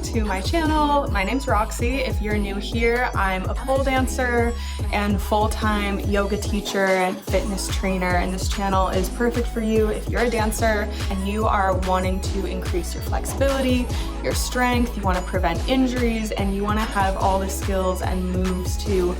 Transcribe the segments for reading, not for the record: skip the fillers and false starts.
to my channel. My name's Roxy. If you're new here, I'm a pole dancer and full-time yoga teacher and fitness trainer, and this channel is perfect for you if you're a dancer and you are wanting to increase your flexibility, your strength, you want to prevent injuries, and you want to have all the skills and moves to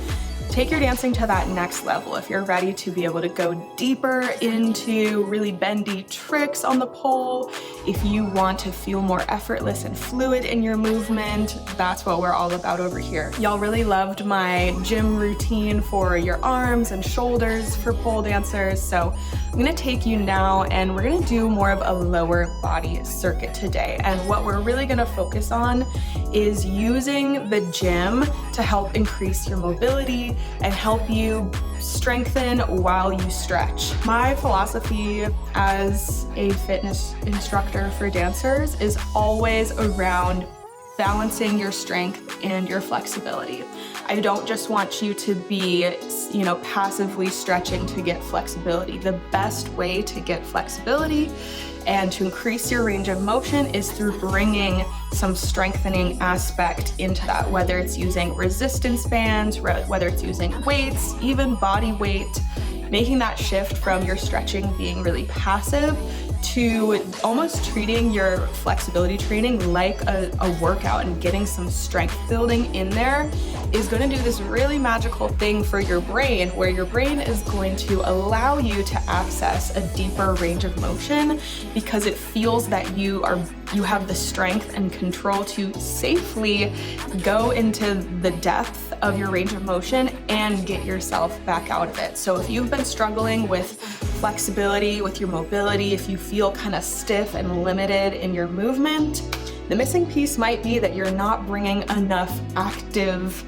take your dancing to that next level. If you're ready to be able to go deeper into really bendy tricks on the pole, if you want to feel more effortless and fluid in your movement, that's what we're all about over here. Y'all really loved my gym routine for your arms and shoulders for pole dancers, so I'm gonna take you now and we're gonna do more of a lower body circuit today. And what we're really gonna focus on is using the gym to help increase your mobility and help you strengthen while you stretch. My philosophy as a fitness instructor for dancers is always around balancing your strength and your flexibility. I don't just want you to be, passively stretching to get flexibility. The best way to get flexibility and to increase your range of motion is through bringing some strengthening aspect into that, whether it's using resistance bands, whether it's using weights, even body weight, making that shift from your stretching being really passive to almost treating your flexibility training like a workout and getting some strength building in there is going to do this really magical thing for your brain, where your brain is going to allow you to access a deeper range of motion because it feels that you have the strength and control to safely go into the depth of your range of motion and get yourself back out of it. So if you've been struggling with flexibility, with your mobility, if you feel kind of stiff and limited in your movement, the missing piece might be that you're not bringing enough active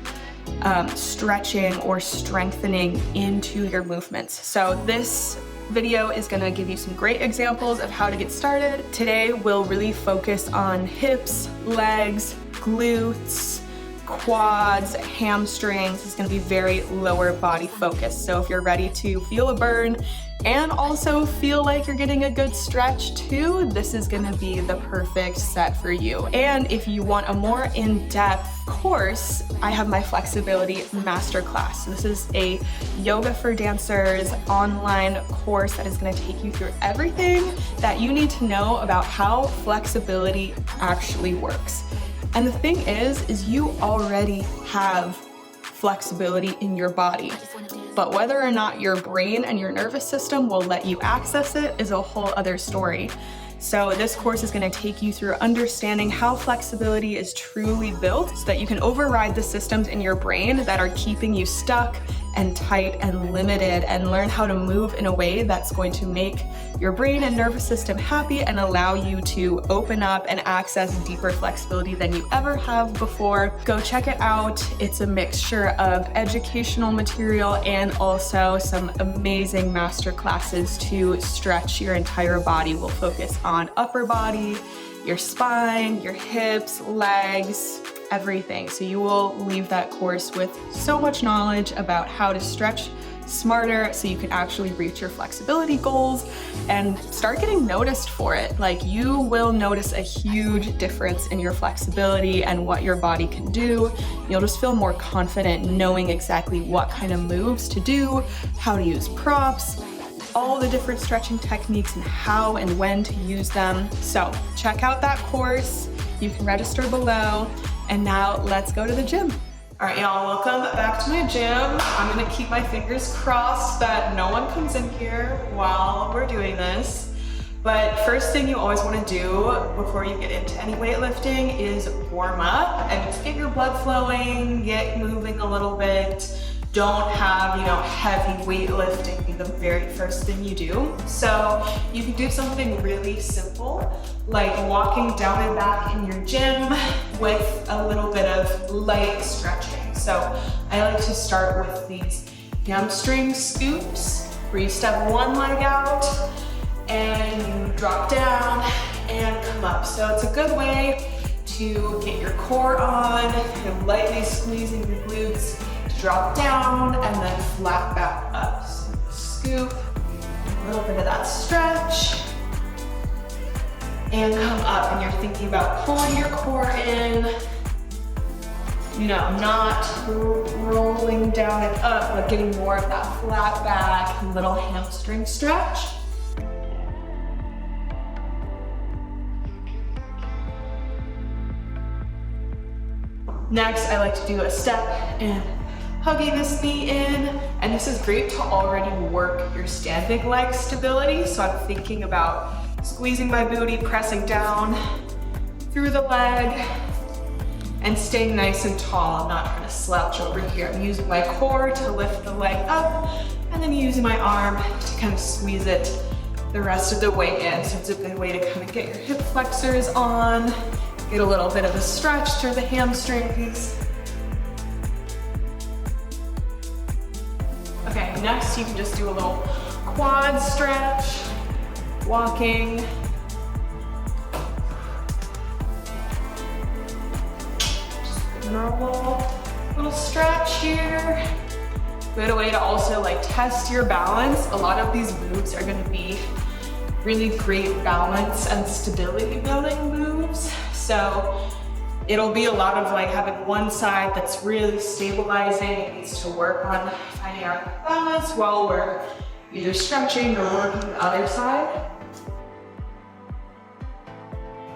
stretching or strengthening into your movements. So this video is going to give you some great examples of how to get started. Today we'll really focus on hips, legs, glutes, quads, hamstrings. It's going to be very lower body focused. So if you're ready to feel a burn and also feel like you're getting a good stretch too, this is going to be the perfect set for you. And if you want a more in-depth course, I have my flexibility masterclass. So this is a yoga for dancers online course that is going to take you through everything that you need to know about how flexibility actually works. And the thing is you already have flexibility in your body, but whether or not your brain and your nervous system will let you access it is a whole other story. So this course is going to take you through understanding how flexibility is truly built so that you can override the systems in your brain that are keeping you stuck and tight and limited, and learn how to move in a way that's going to make your brain and nervous system happy and allow you to open up and access deeper flexibility than you ever have before. Go check it out. It's a mixture of educational material and also some amazing master classes to stretch your entire body. We'll focus on upper body, your spine, your hips, legs, everything. So you will leave that course with so much knowledge about how to stretch smarter so you can actually reach your flexibility goals and start getting noticed for it. Like, you will notice a huge difference in your flexibility and what your body can do. You'll just feel more confident knowing exactly what kind of moves to do, how to use props, all the different stretching techniques and how and when to use them. So check out that course. You can register below. And now let's go to the gym. All right, y'all, welcome back to my gym. I'm gonna keep my fingers crossed that no one comes in here while we're doing this. But first thing you always wanna do before you get into any weightlifting is warm up and just get your blood flowing, get moving a little bit. Don't have, heavy weightlifting be the very first thing you do. So you can do something really simple, like walking down and back in your gym with a little bit of light stretching. So I like to start with these hamstring scoops, where you step one leg out and you drop down and come up. So it's a good way to get your core on, kind of lightly squeezing your glutes, drop down and then flat back up. So scoop, a little bit of that stretch, and come up, and you're thinking about pulling your core in, not rolling down and up, but getting more of that flat back, little hamstring stretch. Next, I like to do a step and hugging this knee in, and this is great to already work your standing leg stability. So I'm thinking about squeezing my booty, pressing down through the leg, and staying nice and tall. I'm not trying to slouch over here. I'm using my core to lift the leg up, and then using my arm to kind of squeeze it the rest of the way in. So it's a good way to kind of get your hip flexors on, get a little bit of a stretch through the hamstrings. Okay, next you can just do a little quad stretch, walking. Just normal little stretch here. Good way to also like test your balance. A lot of these moves are gonna be really great balance and stability building moves. So it'll be a lot of like having one side that's really stabilizing. It needs to work on finding our balance while we're either stretching or working the other side.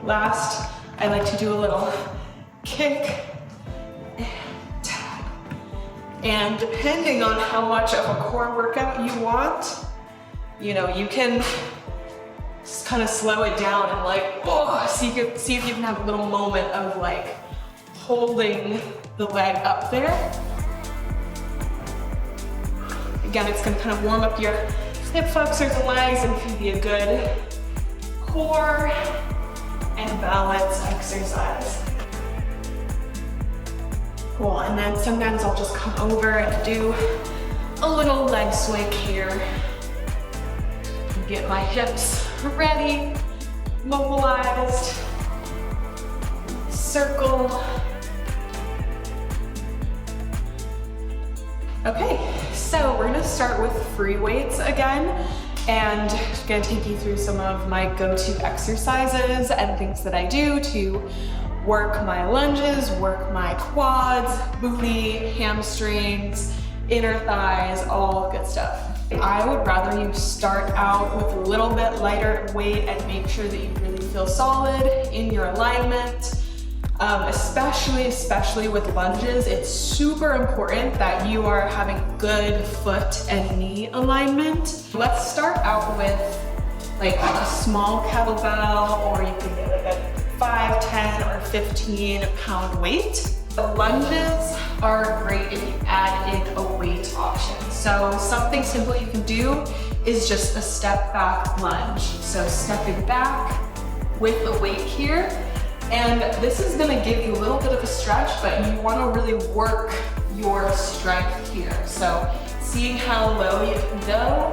Last, I like to do a little kick and tap. And depending on how much of a core workout you want, you can just kind of slow it down and like, so you can see if you can have a little moment of like holding the leg up there. Again, it's gonna kind of warm up your hip flexors and legs and can be a good core and balance exercise. Cool, and then sometimes I'll just come over and do a little leg swing here. Get my hips ready, mobilized, circle. Okay, so we're gonna start with free weights again, and I'm gonna take you through some of my go-to exercises and things that I do to work my lunges, work my quads, booty, hamstrings, inner thighs, all good stuff. I would rather you start out with a little bit lighter weight and make sure that you really feel solid in your alignment. Especially with lunges, it's super important that you are having good foot and knee alignment. Let's start out with like a small kettlebell, or you can get like a 5, 10, or 15 pound weight. The lunges are great if you add in a weight option. So something simple you can do is just a step back lunge. So stepping back with a weight here. And this is gonna give you a little bit of a stretch, but you wanna really work your strength here. So seeing how low you can go.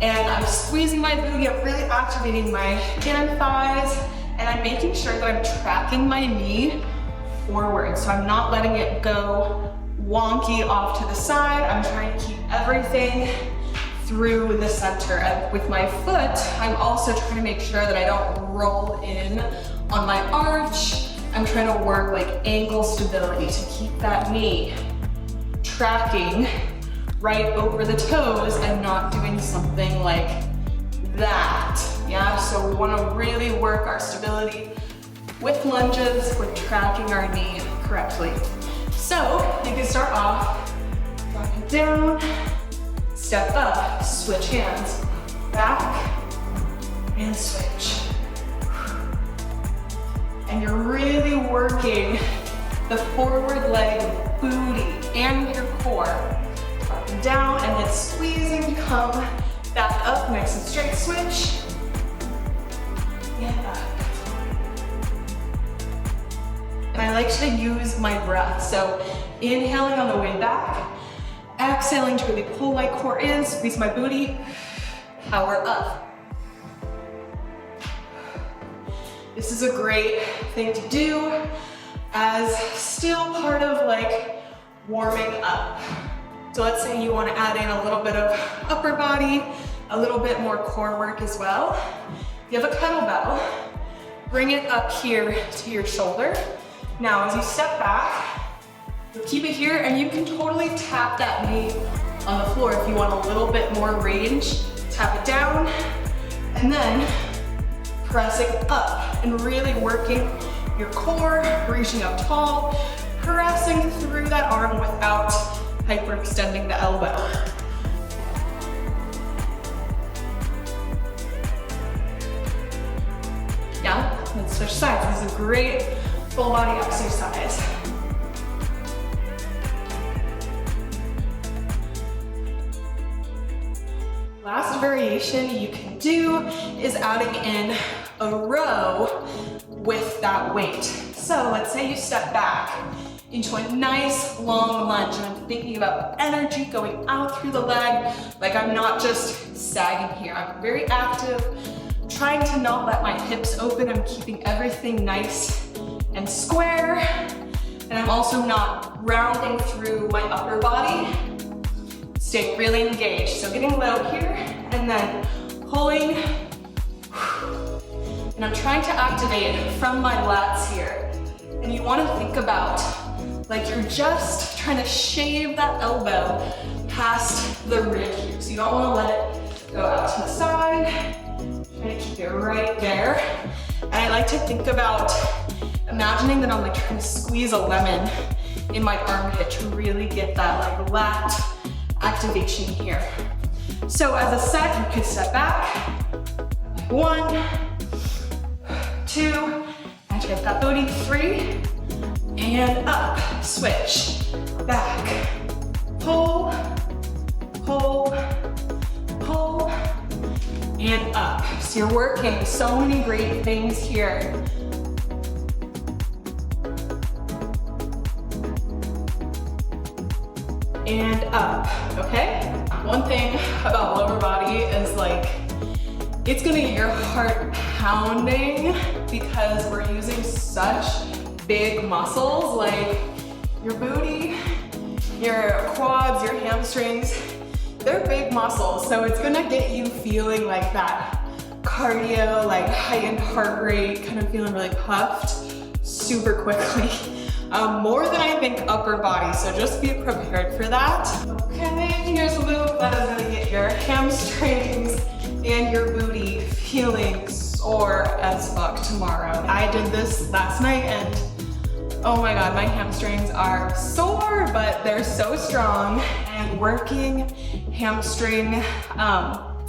And I'm squeezing my booty, I'm really activating my inner thighs, and I'm making sure that I'm tracking my knee forward. So I'm not letting it go wonky off to the side. I'm trying to keep everything through the center. And with my foot, I'm also trying to make sure that I don't roll in on my arch. I'm trying to work like ankle stability to keep that knee tracking right over the toes and not doing something like that. Yeah, so we want to really work our stability with lunges, with tracking our knee correctly. So you can start off, drop it down, step up, switch hands, back, and switch. And you're really working the forward leg, booty, and your core. Drop it down, and then squeezing to come back up, nice and straight, switch, and up. And I like to use my breath. So inhaling on the way back, exhaling to really pull my core in, squeeze my booty, power up. This is a great thing to do as still part of like warming up. So let's say you want to add in a little bit of upper body, a little bit more core work as well. You have a kettlebell. bring it up here to your shoulder. Now, as you step back, you'll keep it here, and you can totally tap that knee on the floor if you want a little bit more range. Tap it down, and then pressing up and really working your core, reaching up tall, pressing through that arm without hyperextending the elbow. Yeah, let's switch sides. This is a great full body exercise. Last variation you can do is adding in a row with that weight. So let's say you step back into a nice long lunge, and I'm thinking about energy going out through the leg, like I'm not just sagging here. I'm very active, trying to not let my hips open. I'm keeping everything nice and square, and I'm also not rounding through my upper body. Stay really engaged. So getting low here, and then pulling, and I'm trying to activate from my lats here. And you want to think about like you're just trying to shave that elbow past the rib here. So you don't want to let it go out to the side. Trying to keep it right there. And I like to think about imagining that I'm like trying to squeeze a lemon in my armpit to really get that like lat activation here. So as a set, you could step back. 1, 2, and get that booty. 3, and up. Switch. Back. Pull, pull, pull, and up. So you're working so many great things here. And up, okay? One thing about lower body is like, it's gonna get your heart pounding because we're using such big muscles, like your booty, your quads, your hamstrings. They're big muscles, so it's gonna get you feeling like that cardio, like heightened heart rate, kind of feeling really puffed super quickly. More than I think upper body, so just be prepared for that. Okay, here's a move that is gonna get your hamstrings and your booty feeling sore as fuck tomorrow. I did this last night and oh my God, my hamstrings are sore, but they're so strong. And working hamstring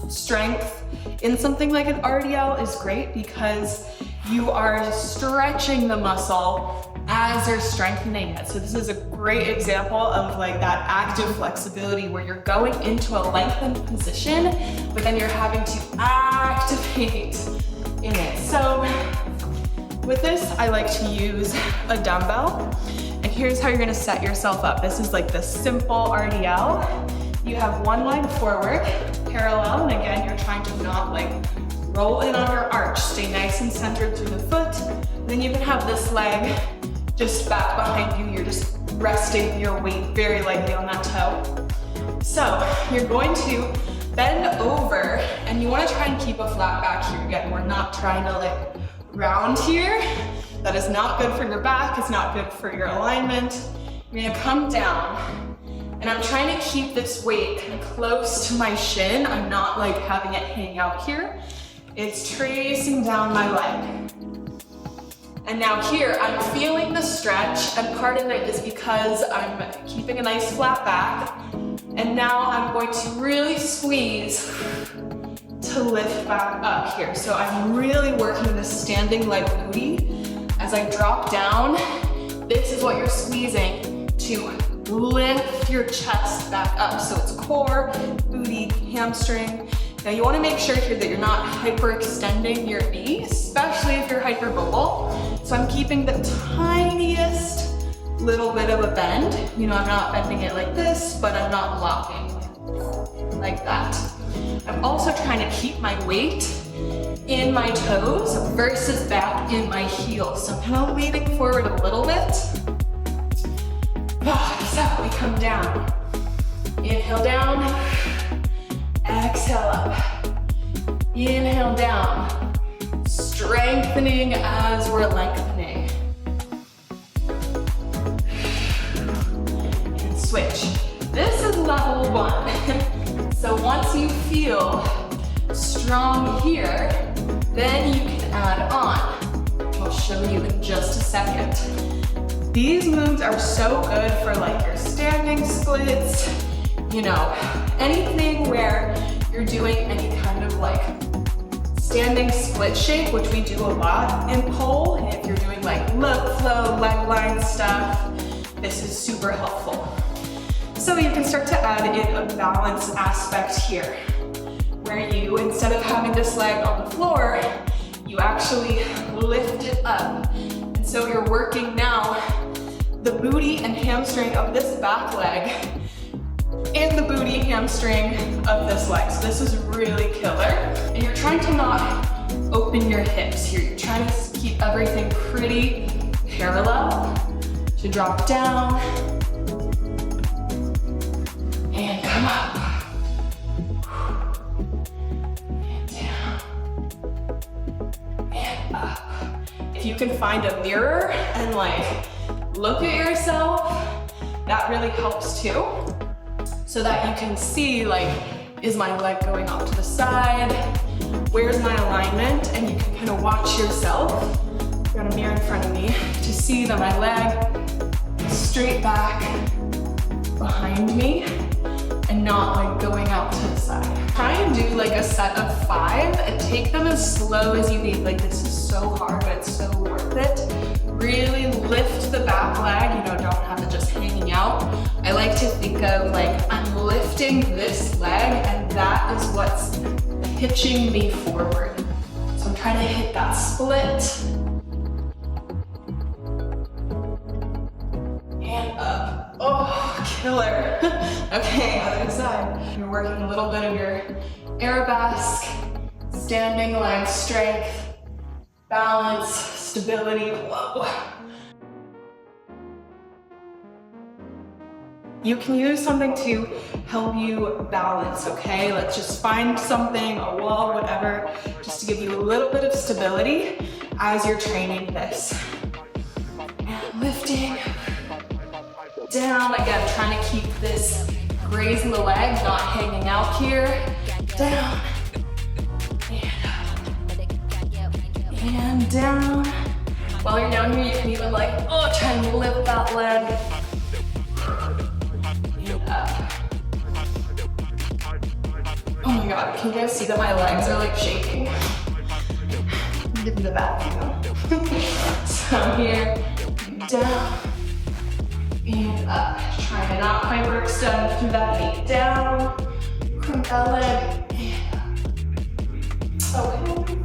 strength in something like an RDL is great because you are stretching the muscle as you're strengthening it. So this is a great example of like that active flexibility where you're going into a lengthened position, but then you're having to activate in it. So with this, I like to use a dumbbell. And here's how you're gonna set yourself up. This is like the simple RDL. You have one leg forward, parallel, and again, you're trying to not like roll in on your arch. Stay nice and centered through the foot. Then you can have this leg just back behind you. You're just resting your weight very lightly on that toe. So you're going to bend over, and you want to try and keep a flat back here. Again, we're not trying to like round here. That is not good for your back. It's not good for your alignment. You're gonna come down, and I'm trying to keep this weight kind of close to my shin. I'm not like having it hang out here. It's tracing down my leg. And now here, I'm feeling the stretch, and part of it is because I'm keeping a nice flat back. And now I'm going to really squeeze to lift back up here. So I'm really working this standing leg booty. As I drop down, this is what you're squeezing to lift your chest back up. So it's core, booty, hamstring. Now you want to make sure here that you're not hyperextending your knee, especially if you're hypermobile. So I'm keeping the tiniest little bit of a bend. You know, I'm not bending it like this, but I'm not locking like that. I'm also trying to keep my weight in my toes versus back in my heels. So I'm kind of leaning forward a little bit. So we come down. Inhale down. Exhale up. Inhale down. Straight strengthening as we're lengthening. And switch. This is level 1. So once you feel strong here, then you can add on. I'll show you in just a second. These moves are so good for like your standing splits, you know, anything where you're doing any kind of like standing split shape, which we do a lot in pole. And if you're doing like low flow, leg line stuff, this is super helpful. So you can start to add in a balance aspect here, where you, instead of having this leg on the floor, you actually lift it up. And so you're working now the booty and hamstring of this back leg and the booty hamstring of this leg. So this is really killer. And you're trying to not open your hips here. You're trying to keep everything pretty parallel. To drop down and come up. And down and up. If you can find a mirror and like look at yourself, that really helps too. So that you can see, like, is my leg going off to the side? Where's my alignment? And you can kind of watch yourself. I've got a mirror in front of me to see that my leg is straight back behind me and not like going out to the side. Try and do like a set of 5 and take them as slow as you need. Like, this is so hard, but it's so worth it. Really lift the back leg, you know, don't have it just hanging out. I like to think of like, I'm lifting this leg and that is what's pitching me forward. So I'm trying to hit that split. And up. Oh, killer. Okay, other side. You're working a little bit of your arabesque, standing leg strength, balance, stability. Whoa. You can use something to help you balance, okay? Let's just find something, a wall, whatever, just to give you a little bit of stability as you're training this. And lifting down, again, trying to keep this grazing the leg, not hanging out here. Down, and down. While you're down here, you can even like, try and lift that leg. And up. Oh my God, can you guys see that my legs are like shaking? Get in the back, you know? So here, down, and up. Try to not hyperextend through that knee. Down, crimp that leg, and up. Okay.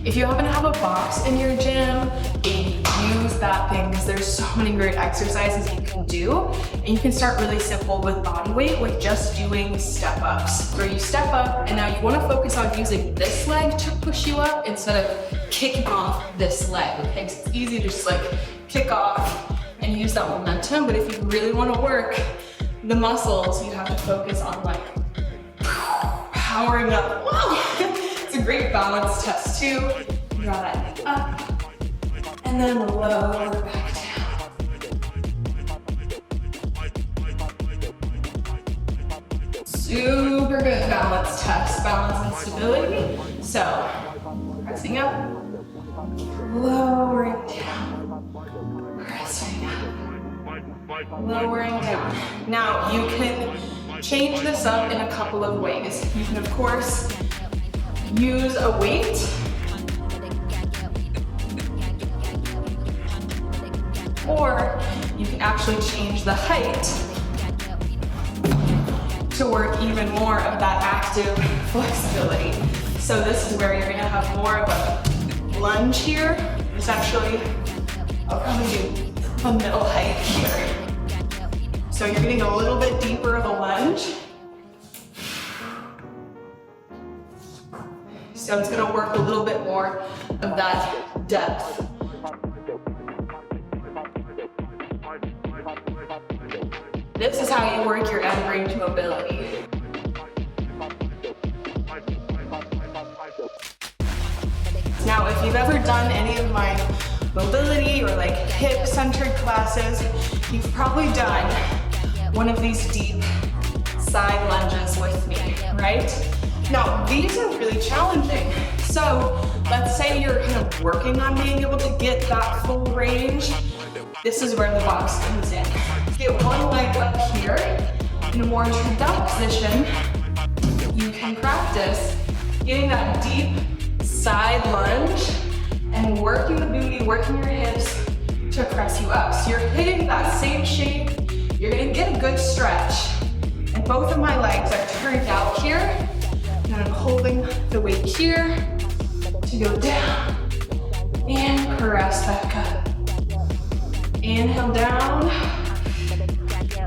If you happen to have a box in your gym, use that thing because there's so many great exercises you can do. And you can start really simple with body weight with just doing step ups, where you step up and now you want to focus on using this leg to push you up instead of kicking off this leg. Okay, so it's easy to just like kick off and use that momentum, but if you really want to work the muscles, you have to focus on like powering up. Whoa. It's a great balance test too. Draw that knee up and then lower back down. Super good balance test, balance and stability. So, pressing up, lowering down, pressing up, lowering down. Now, you can change this up in a couple of ways. You can, of course, use a weight. Or you can actually change the height to work even more of that active flexibility. So this is where you're gonna have more of a lunge here. It's actually, I'll probably do a middle height here. So you're getting a little bit deeper of a lunge. So it's gonna work a little bit more of that depth. This is how you work your end range mobility. Now, if you've ever done any of my mobility or like hip-centered classes, you've probably done one of these deep side lunges with me, right? Now, these are really challenging. So let's say you're kind of working on being able to get that full range. This is where the box comes in. Get one leg up here in a more turned up position. You can practice getting that deep side lunge and working the booty, working your hips to press you up. So you're hitting that same shape. You're gonna get a good stretch. And both of my legs are turned out here. And I'm holding the weight here to go down and press back up. Inhale down,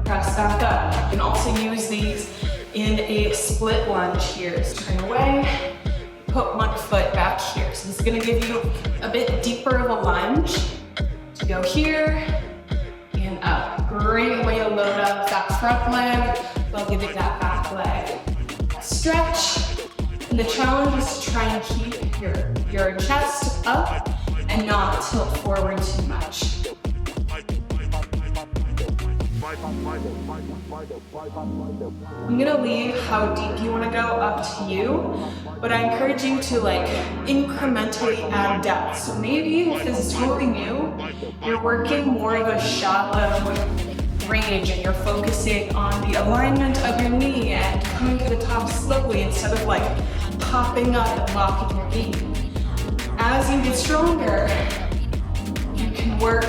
press back up. You can also use these in a split lunge here. So turn away, put one foot back here. So this is gonna give you a bit deeper of a lunge to go here and up. Great way to load up that front leg while giving that back leg a stretch. And the challenge is to try and keep your chest up and not tilt forward too much. I'm gonna leave how deep you wanna go up to you, but I encourage you to like incrementally add depth. So maybe if this is totally new, you're working more of a shallow range and you're focusing on the alignment of your knee and coming to the top slowly instead of like popping up and locking your knee. As you get stronger, you can work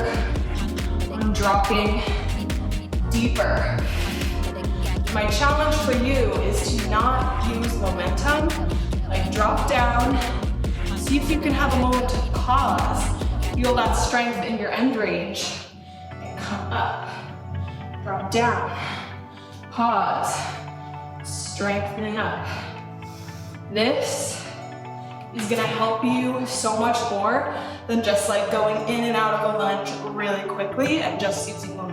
on dropping deeper. My challenge for you is to not use momentum, like drop down, see if you can have a moment to pause, feel that strength in your end range, and come up, drop down, pause, strengthening up. This is gonna help you so much more than just like going in and out of a lunge really quickly and just using momentum.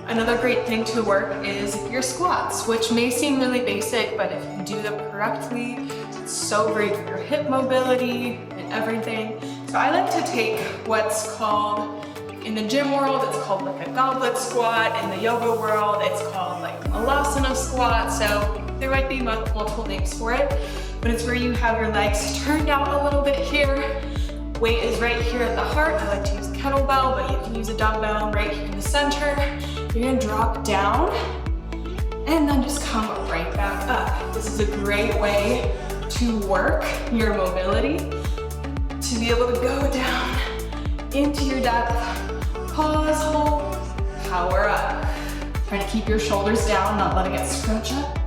Another great thing to work is your squats, which may seem really basic, but if you do them correctly, it's so great for your hip mobility and everything. So I like to take what's called, in the gym world, it's called like a goblet squat. In the yoga world, it's called like a malasana squat. So there might be multiple names for it, but it's where you have your legs turned out a little bit here. Weight is right here at the heart. I like to use a kettlebell, but you can use a dumbbell right here in the center. You're gonna drop down and then just come right back up. This is a great way to work your mobility, to be able to go down into your depth, pause, hold, power up. Try to keep your shoulders down, not letting it scrunch up.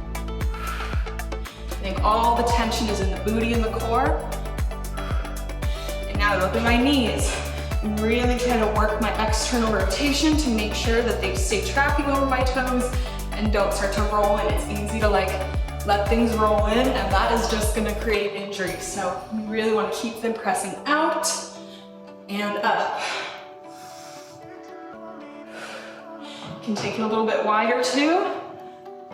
I think all the tension is in the booty and the core. And now I open my knees. Really trying to work my external rotation to make sure that they stay tracking over my toes and don't start to roll in. It's easy to like let things roll in and that is just gonna create injury. So we really wanna keep them pressing out and up. You can take it a little bit wider too.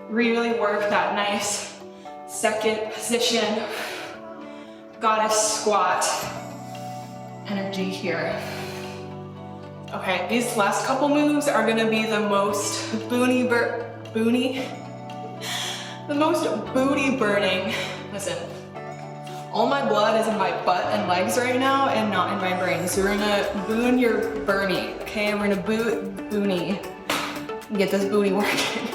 Really work that nice second position, goddess squat energy here. Okay, these last couple moves are gonna be the most booty burning. Listen, all my blood is in my butt and legs right now and not in my brain. So we're gonna boon your burnie, okay? We're gonna boonie and get this booty working.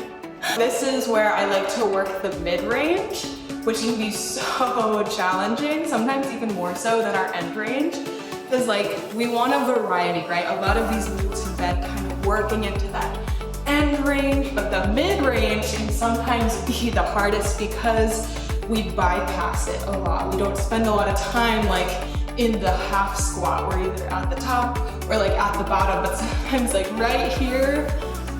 This is where I like to work the mid-range, which can be so challenging, sometimes even more so than our end range. Because like, we want a variety, right? A lot of these moves have been kind of working into that end range, but the mid-range can sometimes be the hardest because we bypass it a lot. We don't spend a lot of time like in the half squat. We're either at the top or like at the bottom, but sometimes like right here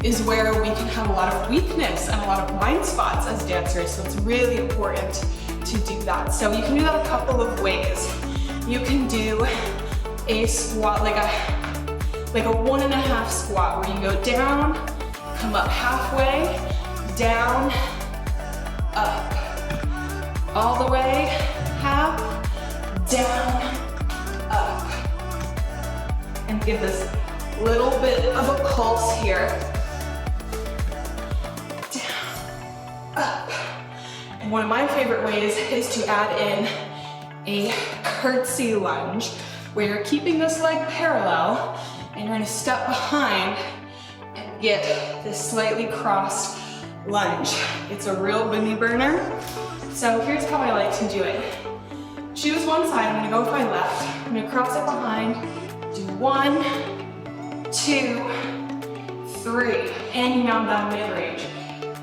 is where we can have a lot of weakness and a lot of blind spots as dancers. So it's really important to do that. So you can do that a couple of ways. You can do a squat, like a 1.5 squat, where you go down, come up halfway, down, up, all the way, half, down, and give this little bit of a pulse here. Down, up. And one of my favorite ways is to add in a curtsy lunge, where you're keeping this leg parallel and you're gonna step behind and get this slightly crossed lunge. It's a real booty burner. So here's how I like to do it. Choose one side, I'm gonna go with my left. I'm gonna cross it behind, do 1, 2, 3, hanging on that mid-range.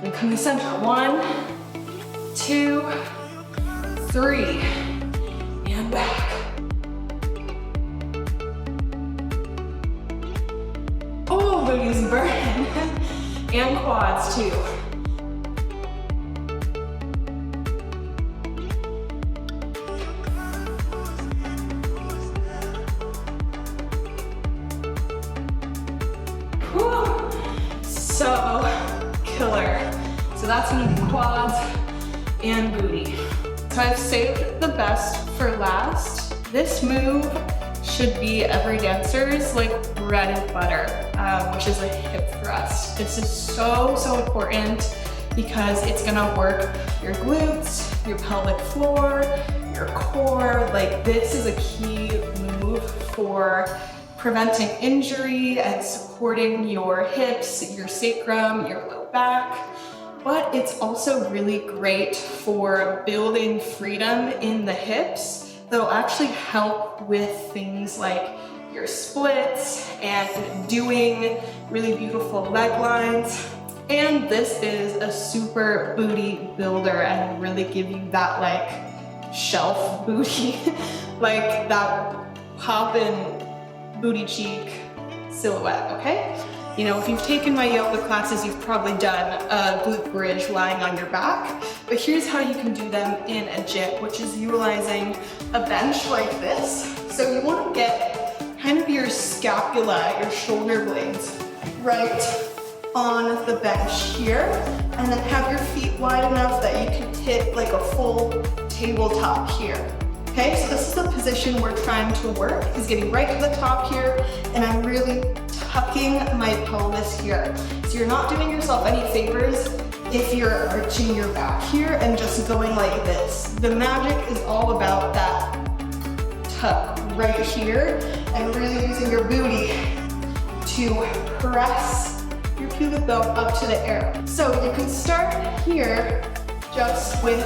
Then come to center, 1, 2, 3, and back. Oh, booty's burning. And quads too. Whew. So killer. So that's gonna be quads and booty. So I've saved the best for last. This move should be every dancer's like bread and butter, which is a hip thrust. This is so important because it's gonna work your glutes, your pelvic floor, your core. Like this is a key move for preventing injury and supporting your hips, your sacrum, your low back. But it's also really great for building freedom in the hips that'll actually help with things like your splits and doing really beautiful leg lines. And this is a super booty builder and really give you that like shelf booty, like that poppin' booty cheek silhouette, okay? You know, if you've taken my yoga classes, you've probably done a glute bridge lying on your back, but here's how you can do them in a jit, which is utilizing a bench like this. So you want to get kind of your scapula, your shoulder blades, right on the bench here, and then have your feet wide enough that you can hit like a full tabletop here. Okay, so this is the position we're trying to work, is getting right to the top here, and I'm really tucking my pelvis here. So you're not doing yourself any favors if you're arching your back here and just going like this. The magic is all about that tuck right here and really using your booty to press your pubic bone up to the air. So you can start here just with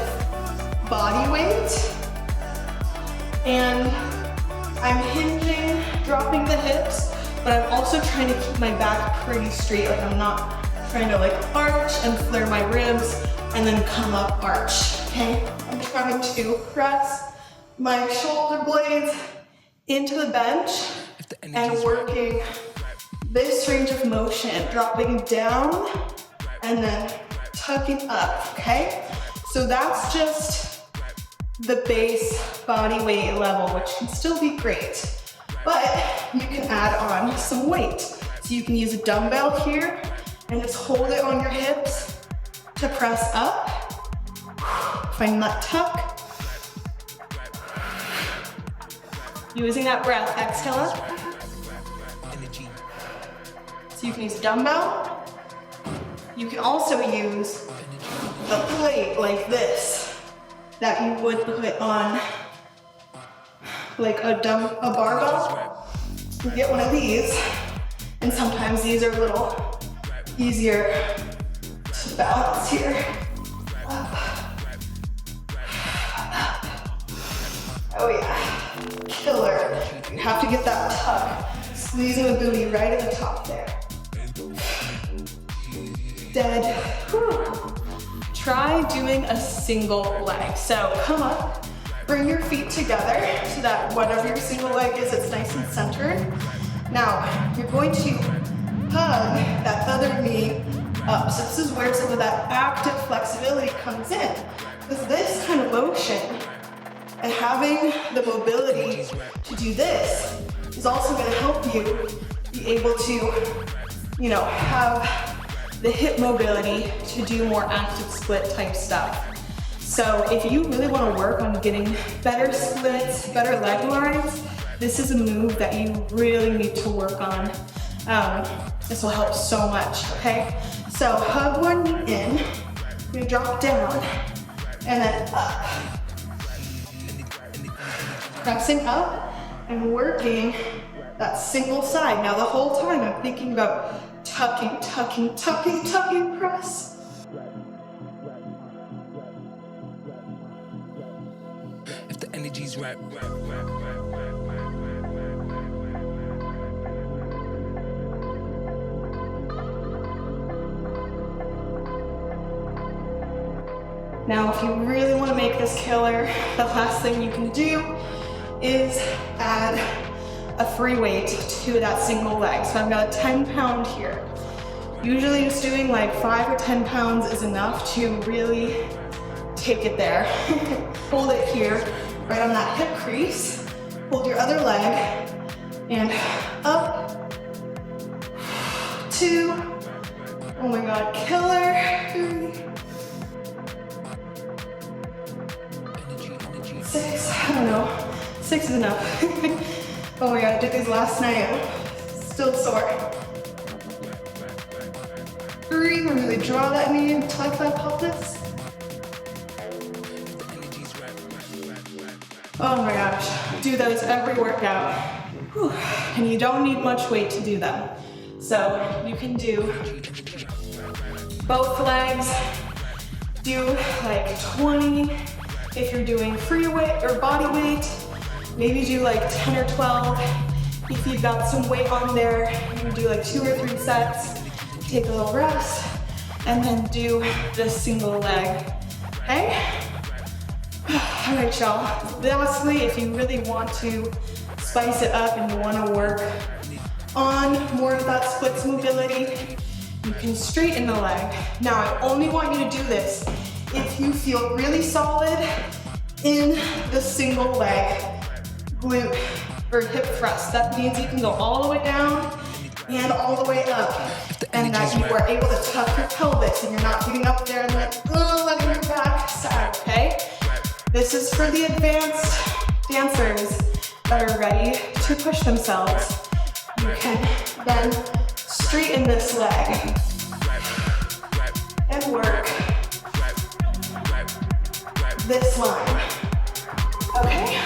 body weight, and I'm hinging, dropping the hips, but I'm also trying to keep my back pretty straight. Like I'm not trying to like arch and flare my ribs and then come up arch, okay? I'm trying to press my shoulder blades into the bench and working this range of motion, dropping down and then tucking up, okay? So that's just the base body weight level, which can still be great. But you can add on some weight. So you can use a dumbbell here and just hold it on your hips to press up. Find that tuck. Using that breath, exhale up. So you can use a dumbbell. You can also use a plate like this that you would put on like a barbell. You get one of these, and sometimes these are a little easier to balance here. Up. Up. Oh yeah, killer. You have to get that tuck, squeezing the booty right at the top there. Dead. Whew. Try doing a single leg. So come up, bring your feet together so that whatever your single leg is, it's nice and centered. Now, you're going to hug that other knee up. So this is where some of that active flexibility comes in. Because this kind of motion and having the mobility to do this is also going to help you be able to, you know, have the hip mobility to do more active split type stuff. So if you really want to work on getting better splits, better leg lines, This is a move that you really need to work on. This will help so much, okay? So hug one knee in, you're gonna drop down, and then up. Pressing up and working that single side. Now the whole time I'm thinking about tucking, tucking, tucking, tucking, press. If the energy's right. Now, if you really want to make this killer, the last thing you can do is add a free weight to that single leg. So I've got a 10-pound here. Usually just doing like 5 or 10 pounds is enough to really take it there. Hold it here, right on that hip crease. Hold your other leg and up, 2, oh my God, killer, 3, 6, I don't know, 6 is enough. Oh my God, I did these last night, still sore. 3, really draw that knee and tuck that pelvis. Oh my gosh, do those every workout. Whew. And you don't need much weight to do them. So you can do both legs, do like 20 if you're doing free weight or body weight. Maybe do like 10 or 12. If you've got some weight on there, you can do like 2 or 3 sets, take a little rest, and then do this single leg, okay? All right, y'all. Lastly, if you really want to spice it up and you want to work on more of that splits mobility, you can straighten the leg. Now, I only want you to do this if you feel really solid in the single leg glute or hip thrust. That means you can go all the way down and all the way up, and that you are able to tuck your pelvis and you're not getting up there and like, letting your back sag, okay? This is for the advanced dancers that are ready to push themselves. You can then straighten this leg and work this line, okay?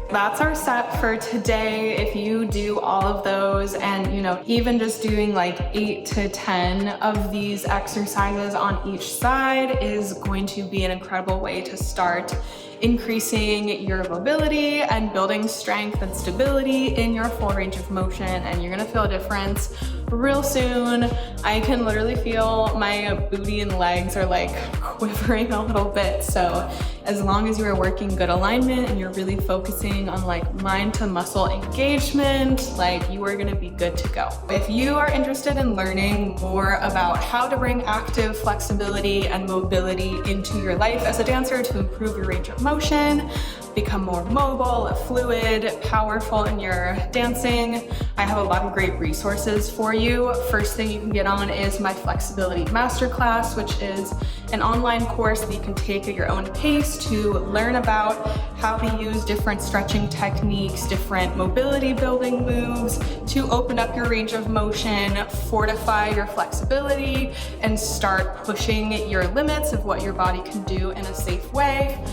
That's our set for today. If you do all of those and, you know, even just doing like 8 to 10 of these exercises on each side is going to be an incredible way to start increasing your mobility and building strength and stability in your full range of motion, and you're gonna feel a difference real soon. I can literally feel my booty and legs are like quivering a little bit. So as long as you are working good alignment and you're really focusing on like mind to muscle engagement, like you are gonna be good to go. If you are interested in learning more about how to bring active flexibility and mobility into your life as a dancer to improve your range of motion, become more mobile, fluid, powerful in your dancing, I have a lot of great resources for you. First thing you can get on is my Flexibility Masterclass, which is an online course that you can take at your own pace to learn about how to use different stretching techniques, different mobility building moves to open up your range of motion, fortify your flexibility, and start pushing your limits of what your body can do in a safe way.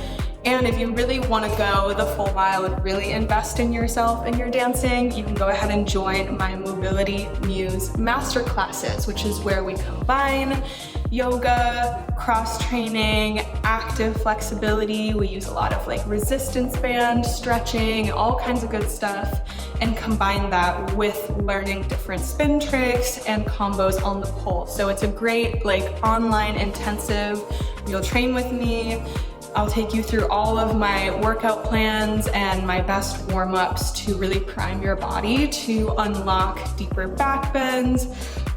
And if you really want to go the full mile and really invest in yourself and your dancing, you can go ahead and join my Mobility Muse Masterclasses, which is where we combine yoga, cross training, active flexibility. We use a lot of like resistance band, stretching, all kinds of good stuff, and combine that with learning different spin tricks and combos on the pole. So it's a great like online intensive. You'll train with me. I'll take you through all of my workout plans and my best warm-ups to really prime your body to unlock deeper back bends,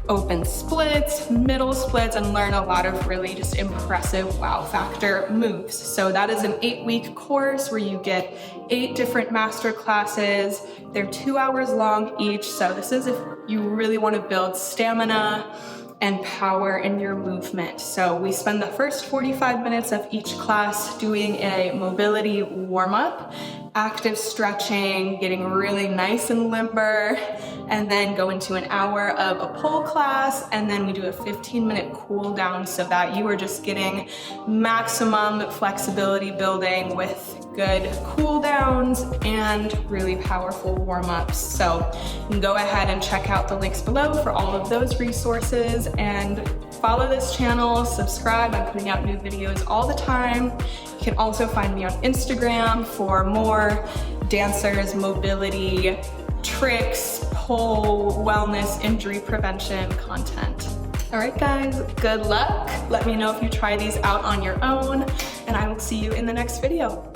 open splits, middle splits, and learn a lot of really just impressive wow factor moves. So that is an 8-week course where you get 8 different master classes. They're 2 hours long each. So this is if you really want to build stamina and power in your movement. So we spend the first 45 minutes of each class doing a mobility warm-up active stretching, getting really nice and limber, and then go into an hour of a pole class, and then we do a 15-minute cool down so that you are just getting maximum flexibility building with good cool downs and really powerful warm-ups. So you can go ahead and check out the links below for all of those resources, and follow this channel, subscribe. I'm putting out new videos all the time. You can also find me on Instagram for more dancers, mobility, tricks, pole, wellness, injury prevention content. All right, guys, good luck. Let me know if you try these out on your own, and I will see you in the next video.